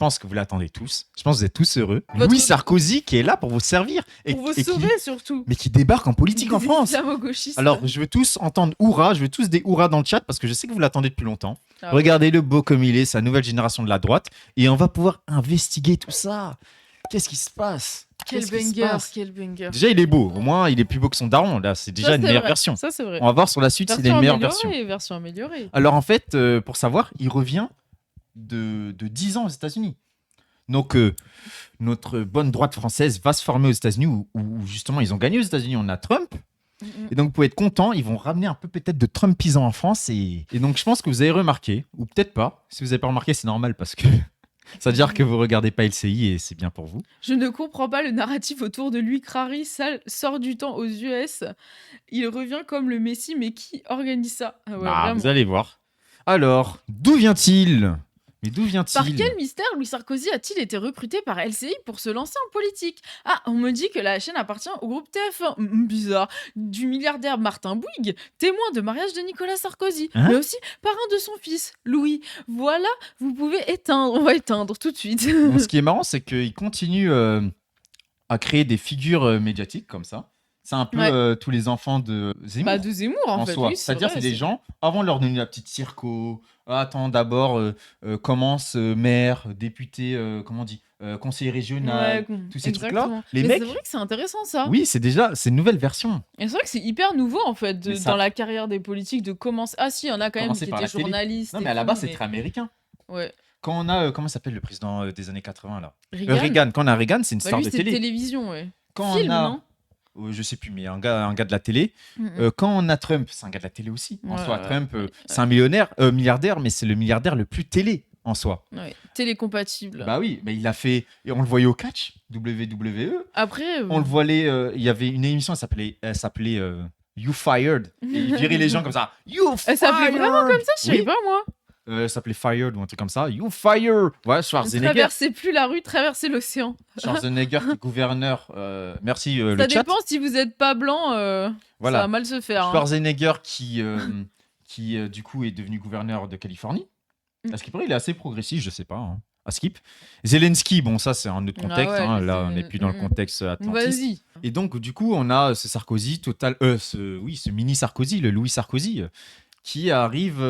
pense que vous l'attendez tous. Je pense que vous êtes tous heureux. Votre- Louis Sarkozy qui est là pour vous servir. Pour vous et qui- sauver surtout. mais qui débarque en politique en Des France. islamo-gauchistes. Alors, je veux tous entendre hurrah, je veux tous des hurrahs dans le chat parce que je sais que vous l'attendez depuis longtemps. Ah Regardez-le beau comme il est, sa nouvelle génération de la droite. Et on va pouvoir investiguer tout ça. Qu'est-ce qui se passe? Quel Qu'est-ce qui se banger, passe quel banger. Déjà, il est beau. Au moins, il est plus beau que son daron. Là, c'est déjà Ça, une c'est meilleure vrai. version. Ça, c'est vrai. On va voir sur la suite s'il a une meilleure version. Version améliorée. Alors, en fait, pour savoir, il revient de 10 ans aux États-Unis. Donc, notre bonne droite française va se former aux États-Unis où justement, ils ont gagné aux États-Unis. On a Trump. Et donc, vous pouvez être content, ils vont ramener un peu peut-être de Trumpisants en France. Et donc, je pense que vous avez remarqué, ou peut-être pas. Si vous n'avez pas remarqué, c'est normal parce que ça veut dire que vous regardez pas LCI et c'est bien pour vous. Je ne comprends pas le narratif autour de lui. Crary sort du temps aux US. Il revient comme le Messie, mais qui organise ça? Ah ouais, vraiment. Vous allez voir. Alors, d'où vient-il? Mais d'où vient-il? Par quel mystère Louis Sarkozy a-t-il été recruté par LCI pour se lancer en politique? Ah, on me dit que la chaîne appartient au groupe TF1. Bizarre. Du milliardaire Martin Bouygues, témoin de mariage de Nicolas Sarkozy, Hein? mais aussi parrain de son fils, Louis. Voilà, vous pouvez éteindre. On va éteindre tout de suite. Bon, ce qui est marrant, c'est qu'il continue à créer des figures médiatiques comme ça. C'est un peu Ouais. tous les enfants de Zemmour. Bah, de Zemmour, en fait. soi. Oui, C'est-à-dire, vrai, c'est des gens, avant de leur donner la petite circo, attends, d'abord, commence maire, député, comment on dit, conseiller régional, Ouais, tous ces exactement. trucs-là. Les Mais mecs, c'est vrai que c'est intéressant ça. oui, c'est une nouvelle version. Et c'est vrai que c'est hyper nouveau en fait Mais ça- dans la carrière des politiques de commencer. Ah si, il y en a quand même Commencer qui par étaient la télé. journalistes. Non, et mais à la tout, base, c'est mais- très américain. Ouais. Quand on a, comment s'appelle le président des années 80 là Reagan. Reagan. Quand on a Reagan, c'est une Bah, star lui, de c'était télé. télévision, ouais. Quand Film, on a, non je sais plus, mais un gars de la télé. Quand on a Trump, c'est un gars de la télé aussi. En Ouais, soi, ouais, Trump, c'est un milliardaire, mais c'est le milliardaire le plus télé en soi. Ouais. Télécompatible. Bah oui, mais il a fait. Et on le voyait au catch, WWE. Après, On le voyait. Il y avait une émission, elle s'appelait You Fired. Et il virait les gens comme ça. You Fired. elle s'appelait vraiment comme ça, je savais Oui. pas moi. Elle s'appelait Fired ou un truc comme ça. You Fire. Ouais, Schwarzenegger. Traversez plus la rue, traversez l'océan. Schwarzenegger qui est gouverneur. Merci le Ça chat. dépend si vous êtes pas blanc, ça Voilà. va mal se faire. hein. Schwarzenegger qui du coup est devenu gouverneur de Californie. Mm. À ce qui paraît, il est assez progressiste, je sais pas. Hein. À skip. Zelensky, bon ça c'est un autre Ah contexte. ouais, hein. lui, Là, on c'est- n'est plus dans le contexte atlantiste. Vas-y. Et donc du coup, on a ce Sarkozy ce mini Sarkozy, le Louis Sarkozy, qui arrive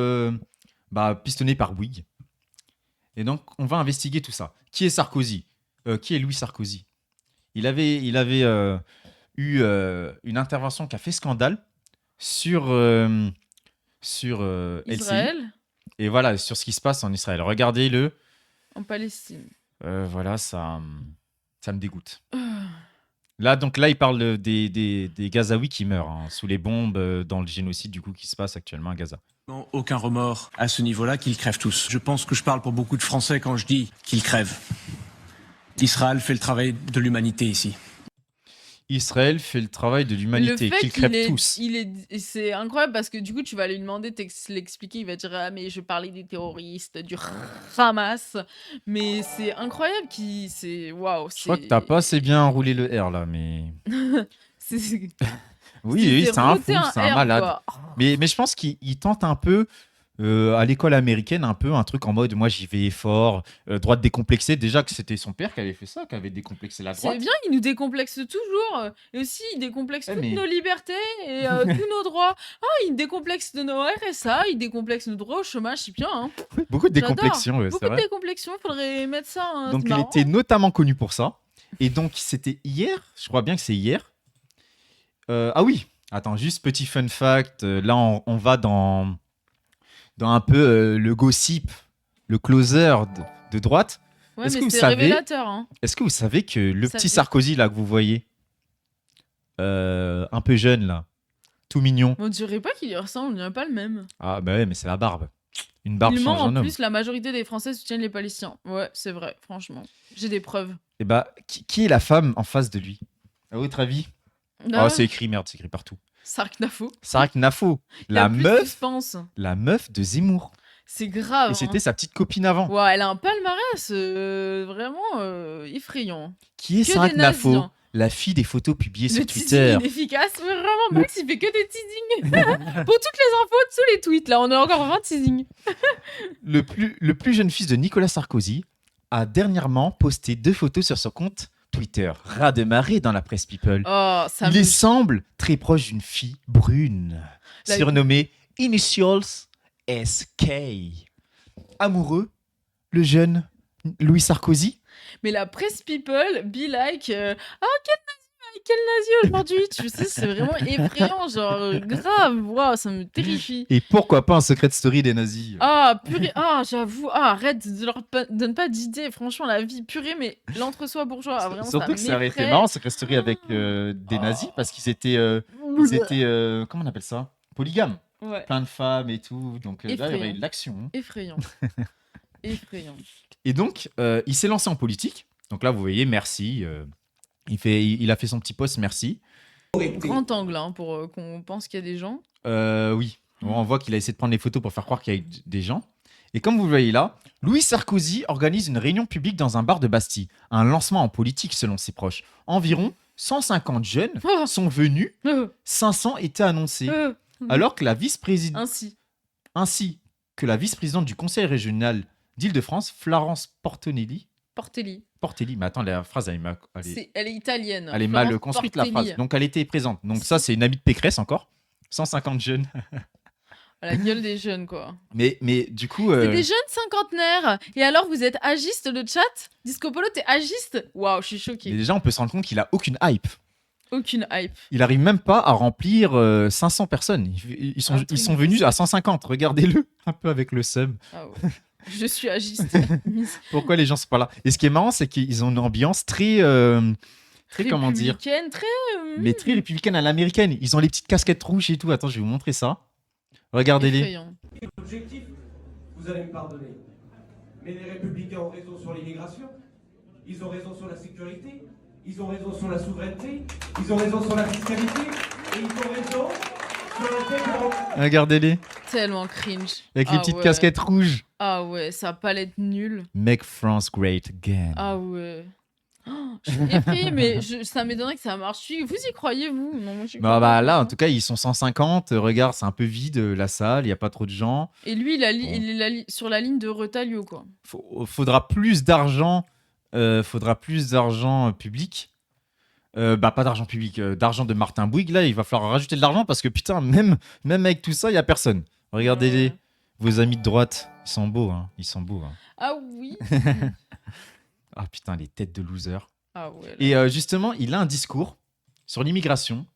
pistonné par Bouygues. Et donc on va investiguer tout ça. Qui est Sarkozy? Qui est Louis Sarkozy? Il avait eu une intervention qui a fait scandale sur LCI. Israël Et voilà, sur ce qui se passe en Israël. Regardez-le. en Palestine. Voilà, ça me dégoûte. Là, il parle des Gazaouis qui meurent hein, sous les bombes dans le génocide du coup qui se passe actuellement à Gaza. Aucun remords à ce niveau-là, qu'ils crèvent tous. Je pense que je parle pour beaucoup de Français quand je dis qu'ils crèvent. Israël fait le travail de l'humanité ici. Israël fait le travail de Le l'humanité, fait qu'ils qu'il crèvent est- tous. c'est incroyable parce que du coup tu vas lui demander de l'expliquer, il va dire ah mais je parlais des terroristes, du Hamas, mais c'est incroyable c'est waouh. Je crois que t'as pas assez bien roulé le R là, mais C'est oui, c'est un fou, roté c'est un R, malade. quoi. Mais je pense qu'il tente un peu à l'école américaine, un peu un truc en mode moi j'y vais fort, droite décomplexée. Déjà que c'était son père qui avait fait ça, qui avait décomplexé la C'est droite. bien, il nous décomplexe toujours. Et aussi, il décomplexe Ouais, toutes mais- nos libertés et tous nos droits. Ah, il décomplexe de nos RSA, il décomplexe nos droits au chômage, c'est bien. Hein. Beaucoup de J'adore. décomplexion, ouais, c'est Beaucoup de vrai. décomplexion, faudrait mettre ça. Hein, Donc c'est il marrant. était notamment connu pour ça. Et donc c'était hier, je crois bien que c'est hier. Ah oui, attends, juste petit fun fact. Là on va dans un peu le gossip, le closer de droite. Ouais, est-ce mais que vous c'est savez- révélateur. Hein. Est-ce que vous savez que le Ça petit fait- Sarkozy là que vous voyez, un peu jeune là, tout mignon. On dirait pas qu'il y ressemble, on dirait pas le même. Ah bah ouais, mais c'est la barbe. Une barbe Il ment change un en homme. plus, la majorité des Français soutiennent les Palestiniens. Ouais, c'est vrai, franchement. J'ai des preuves. Et bah qui est la femme en face de lui? À votre avis? Ah, Oh, c'est écrit, merde, c'est écrit partout. Sark Nafo. Sarah Knafo, Il y a la plus de meuf, suspense. la meuf de Zemmour. C'est grave. Et c'était sa petite copine avant. hein. Ouais, elle a un palmarès vraiment effrayant. Qui est Que Sarah des nazis, Knafo? hein. La fille des photos publiées Le sur teasing Twitter. inefficace, mais vraiment, Max, il fait que des teasings. Pour toutes les infos sous les tweets, là, on a encore 20 teasings. Le plus jeune fils de Nicolas Sarkozy, a dernièrement posté 2 photos sur son compte Twitter. Raz de marée dans la presse people. Oh, ça Il me... semble très proche d'une fille brune, La- surnommée Initials SK. Amoureux, le jeune Louis Sarkozy. Mais la presse people, be like, quel nazi aujourd'hui, tu sais, c'est vraiment effrayant, genre, grave, waouh, ça me terrifie. Et pourquoi pas un secret story des nazis. Ah, purée, j'avoue, arrête de leur donne pas d'idées, franchement, la vie purée, mais l'entre-soi bourgeois, vraiment, Surtout ça que ça aurait été m'effraie. marrant, secret story avec des nazis, parce qu'ils étaient, comment on appelle ça, polygames. Ouais, Plein de femmes et tout. Donc là, il y aurait Effrayant. eu de l'action. Hein. effrayant. Effrayant. Et donc, il s'est lancé en politique. Donc là, vous voyez, merci. Il a fait son petit post, merci. Grand angle, hein, pour qu'on pense qu'il y a des gens. Oui, on voit qu'il a essayé de prendre des photos pour faire croire qu'il y a des gens. Et comme vous le voyez là, Louis Sarkozy organise une réunion publique dans un bar de Bastille. Un lancement en politique selon ses proches. Environ 150 jeunes Oh, sont venus, euh, 500 étaient annoncés. euh, Alors que la vice-présidente, ainsi, ainsi que la vice-présidente du conseil régional d'Île-de-France, Florence Portelli, mais attends, la phrase, elle est italienne. elle est mal Florence construite, la Portelli. phrase. Donc, elle était présente. Donc, ça, c'est une amie de Pécresse encore. 150 jeunes. À la gueule des jeunes, quoi. Mais du coup... C'est des jeunes cinquantenaires. Et alors, vous êtes agiste, le chat? Disco Polo, t'es agiste? Waouh, je suis mais choquée. déjà, on peut se rendre compte qu'il a aucune hype. Aucune hype. Il arrive même pas à remplir 500 personnes. Ils Un truc ils sont de venus fou. à 150. Regardez-le, un peu avec le seum. Ah ouais. Je suis agiste. Pourquoi les gens sont pas là? Et ce qui est marrant, c'est qu'ils ont une ambiance très comment dire, Républicaine, mais très républicaine à l'américaine. Ils ont les petites casquettes rouges et tout. Attends, je vais vous montrer ça. Regardez-les. effrayant. Objectif, vous allez me pardonner. Mais les républicains ont raison sur l'immigration, ils ont raison sur la sécurité, ils ont raison sur la souveraineté, ils ont raison sur la fiscalité, et ils ont raison sur le fait que... Regardez-les. Tellement cringe. Avec les Ah petites ouais. casquettes rouges. Ah ouais, sa palette nulle. Make France great again. Ah ouais. Oh, je suis effrayée, mais ça m'étonnerait que ça marche. Vous y croyez, vous? Non, moi, j'y crois Bah, pas, là, en franchement. tout cas, ils sont 150. Regarde, c'est un peu vide la salle. Il n'y a pas trop de gens. Et lui, il est sur la ligne de Retailleau, quoi. Faudra plus d'argent. Faudra plus d'argent public. Pas d'argent public, d'argent de Martin Bouygues. Là, il va falloir rajouter de l'argent parce que putain, même avec tout ça, il n'y a personne. Regardez-les. Ouais. Vos amis de droite, ils sont beaux. Hein. Ils sont beaux. Hein. Ah oui. Ah putain, les têtes de losers. Ah ouais. là. Et justement, il a un discours sur l'immigration.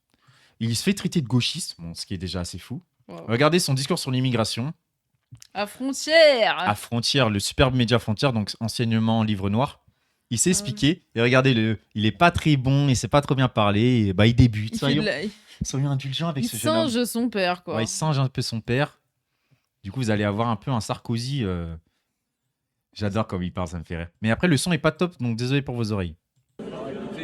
Il se fait traiter de gauchiste, bon, ce qui est déjà assez fou. Wow. Regardez son discours sur l'immigration. À Frontière. À Frontière, le superbe média Frontière, donc enseignement livre noir. Il s'est Ah expliqué. Et regardez-le, il est pas très bon, il sait pas trop bien parler. Et bah, il débute. Il, fait de Soyons indulgents avec il ce jeune homme. singe son père, quoi. Ouais, il singe un peu son père. Du coup, vous allez avoir un peu un Sarkozy. J'adore comme il parle, ça me fait rire. Mais après, le son est pas top, donc désolé pour vos oreilles.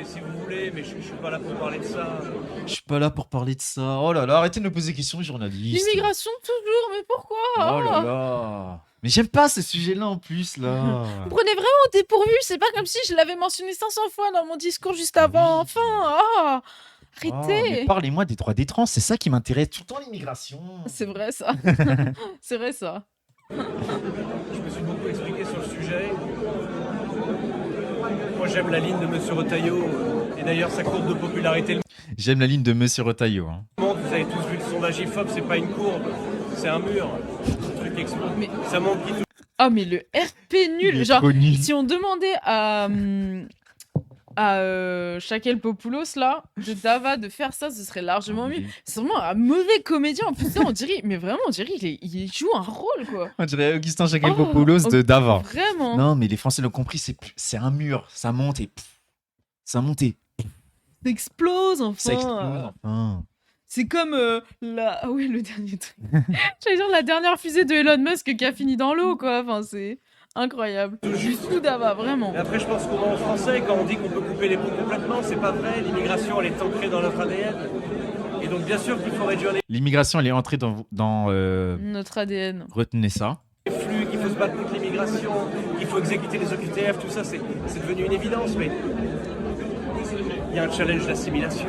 Si vous voulez, mais je suis pas là pour parler de ça. Je suis pas là pour parler de ça. Oh là là, arrêtez de me poser des questions, journaliste. L'immigration, toujours, mais pourquoi? Oh là là. Mais j'aime pas ce sujet-là en plus, là. Vous prenez vraiment au dépourvu, c'est pas comme si je l'avais mentionné 500 fois dans mon discours juste avant. Oui. Enfin, Oh, mais arrêtez. parlez-moi des droits des trans, c'est ça qui m'intéresse tout le temps, l'immigration. C'est vrai ça. C'est vrai ça. Je me suis beaucoup expliqué sur le sujet. Moi, j'aime la ligne de Monsieur Retailleau. Et d'ailleurs, sa courbe de popularité le J'aime la ligne de Monsieur Retailleau. Hein. montre. Vous avez tous vu le sondage IFOP, c'est pas une courbe, c'est un mur. Le truc explose. Mais- Ça montre qui Ah mais le RP Il nul. est Genre, trop nul. si on demandait à Shaquille Popoulos là, de Dava de faire ça, ce serait largement mieux. C'est vraiment un mauvais comédien en plus. Ça, on dirait, mais vraiment, on dirait il joue un rôle quoi. On dirait Augustin Oh, Chakel-Popoulos de Dava. Vraiment. Non, mais les Français l'ont compris, c'est un mur, ça monte et ça monte et Ça explose enfin. ça explose. Enfin. C'est comme la. Ah oui, le dernier truc. J'allais dire la dernière fusée de Elon Musk qui a fini dans l'eau, quoi. Enfin, c'est incroyable. Jusqu'où Dava, vraiment. Et après, je pense qu'au moment français, quand on dit qu'on peut couper les ponts complètement, c'est pas vrai. L'immigration, elle est ancrée dans notre ADN. Et donc, bien sûr qu'il faut réduire les L'immigration, elle est entrée dans Notre ADN. retenez ça. flux, qu'il faut se battre contre l'immigration, qu'il faut exécuter les OQTF, tout ça, c'est devenu une évidence. Mais il y a un challenge d'assimilation.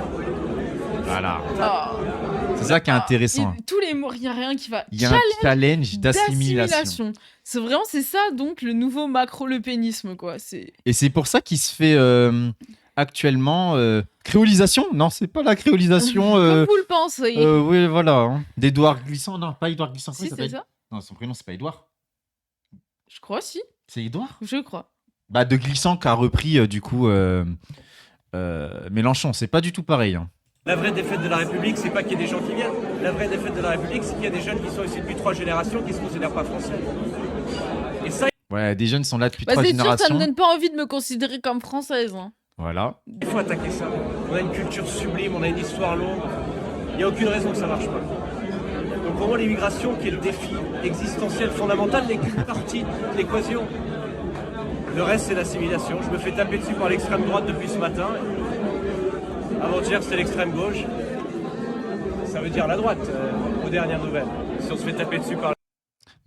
Voilà. Ah. C'est ça qui est intéressant. Tous les mots, il n'y a rien qui va. Il y a un challenge d'assimilation. C'est ça, donc, le nouveau macro-lepénisme, quoi. Et c'est pour ça qu'il se fait actuellement créolisation. Non, c'est pas la créolisation. Comme vous le pensez. Oui, voilà. Hein. D'Édouard Glissant. Non, pas Édouard Glissant. Si, c'est ça. Non, son prénom, c'est pas Édouard. Je crois, si. C'est Édouard. Je crois. Bah, de Glissant qu'a repris, du coup, Mélenchon. C'est pas du tout pareil. Hein. La vraie défaite de la République, c'est pas qu'il y ait des gens qui viennent. La vraie défaite de la République, c'est qu'il y a des jeunes qui sont ici depuis 3 générations qui se considèrent pas français. Et ça, Ouais, des jeunes sont là depuis Bah, 3 c'est sûr, ça générations. me donne pas envie de me considérer comme française. Hein. Voilà. il faut attaquer ça. On a une culture sublime, on a une histoire longue. Il n'y a aucune raison que ça marche pas. Donc pour moi, l'immigration, qui est le défi existentiel fondamental, n'est qu'une partie de l'équation. Le reste, c'est l'assimilation. Je me fais taper dessus par l'extrême droite depuis ce matin. Avant-hier, c'était l'extrême gauche. Ça veut dire la droite, aux dernières nouvelles. Si on se fait taper dessus par...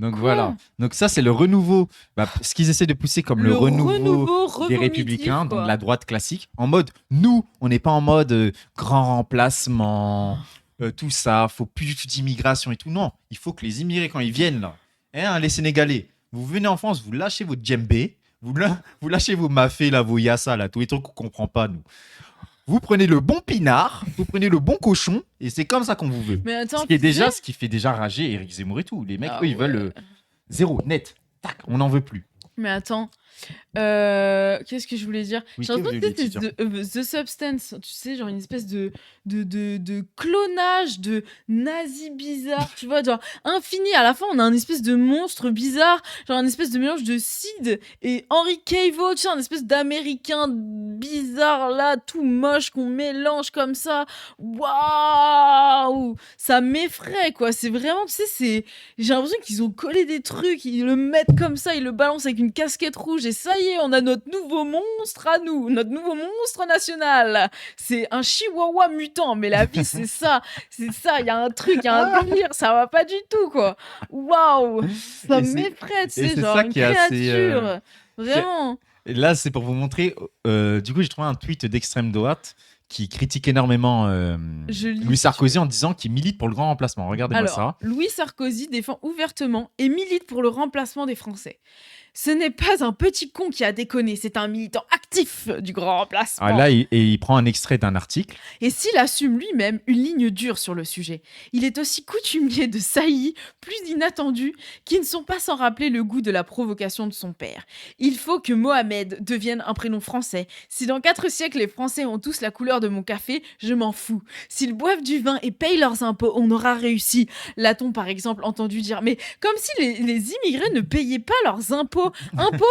Donc voilà. Donc ça, c'est le renouveau. Bah, ce qu'ils essaient de pousser comme le renouveau des Républicains, donc la droite classique, en mode, nous, on n'est pas en mode grand remplacement, tout ça, faut plus d'immigration et tout. Non, il faut que les immigrés, quand ils viennent là, hein, les Sénégalais, vous venez en France, vous lâchez votre djembé, vous lâchez vos mafés, là, vos yassa, là, tous les trucs qu'on comprend pas, nous. Vous prenez le bon pinard, vous prenez le bon cochon, et c'est comme ça qu'on vous veut. Mais attends, Ce qui fait déjà rager Éric Zemmour et tout. Les mecs, eux, ils veulent zéro, net. Tac, on n'en veut plus. Mais attends, qu'est-ce que je voulais dire? Oui, J'ai l'impression qu'est-ce que que c'était The Substance, tu sais, genre une espèce de clonage de nazi bizarre, tu vois, genre infini. À la fin, on a un espèce de monstre bizarre, genre un espèce de mélange de Sid et Henry Cavill, tu sais, un espèce d'américain bizarre là, tout moche qu'on mélange comme ça. Waouh! Ça m'effraie, quoi. C'est vraiment, tu sais, j'ai l'impression qu'ils ont collé des trucs, ils le mettent comme ça, ils le balancent avec une casquette rouge et ça y est, on a notre nouveau monstre à nous, notre nouveau monstre national. C'est un chihuahua mutant, mais la vie, c'est ça, il y a un truc, il y a un délire, ça va pas du tout, quoi. Waouh! Ça m'effraie, tu sais, genre une créature. Vraiment. Et là, c'est pour vous montrer. Du coup, j'ai trouvé un tweet d'extrême droite qui critique énormément Louis Sarkozy en disant qu'il milite pour le grand remplacement. Regardez-moi ça. Louis Sarkozy défend ouvertement et milite pour le remplacement des Français. Ce n'est pas un petit con qui a déconné, c'est un militant actif du grand remplacement. Ah, là, il prend un extrait d'un article. Et s'il assume lui-même une ligne dure sur le sujet, il est aussi coutumier de saillies plus inattendues qui ne sont pas sans rappeler le goût de la provocation de son père. Il faut que Mohamed devienne un prénom français. Si dans 4 siècles les Français ont tous la couleur de mon café, je m'en fous. S'ils boivent du vin et payent leurs impôts, on aura réussi. L'a-t-on par exemple entendu dire, mais comme si les immigrés ne payaient pas leurs impôts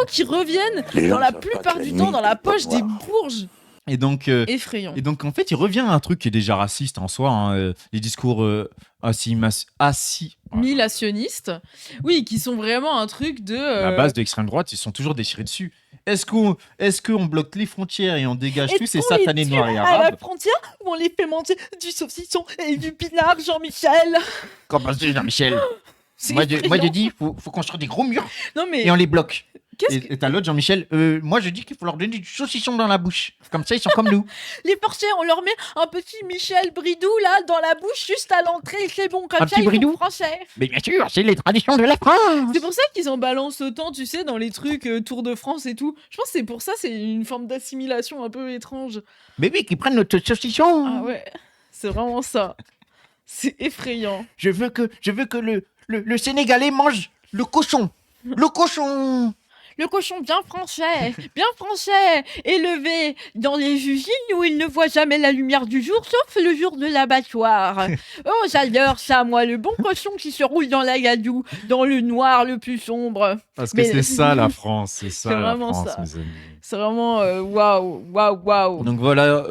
qui reviennent dans la plupart du temps dans la poche des bourges. Et donc, effrayant. Et donc, en fait, il revient à un truc qui est déjà raciste en soi, hein, les discours assimilationnistes, oui, qui sont vraiment un truc de... La base de l'extrême droite, ils sont toujours déchirés dessus. Est-ce qu'on bloque les frontières et on dégage tous ces satanés noirs et arabes? À la frontière, on les fait manger du saucisson et du pinard, Jean-Michel. Comment ça, Jean-Michel? Moi, je dis, faut construire des gros murs et on les bloque. Et t'as l'autre, Jean-Michel, moi je dis qu'il faut leur donner du saucisson dans la bouche. Comme ça, ils sont comme nous. Les Français, on leur met un petit Michel Bridou là dans la bouche juste à l'entrée, c'est bon, comme ça, ils sont français. Mais bien sûr, c'est les traditions de la France. C'est pour ça qu'ils en balancent autant, tu sais, dans les trucs Tour de France et tout. Je pense que c'est pour ça, c'est une forme d'assimilation un peu étrange. Mais oui, qu'ils prennent notre saucisson. Ah ouais, c'est vraiment ça. C'est effrayant. Je veux que le Sénégalais mange le cochon. Le cochon. Le cochon bien français, élevé dans les usines où il ne voit jamais la lumière du jour, sauf le jour de l'abattoir. Oh, j'adore ça, moi, le bon cochon qui se roule dans la gadoue, dans le noir le plus sombre. Parce que c'est ça la France, c'est ça c'est la vraiment France, ça. mes amis. C'est vraiment waouh. Donc voilà,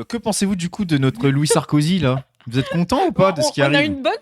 que pensez-vous du coup de notre Louis Sarkozy là? Vous êtes content ou pas de ce qui arrive? On a une bonne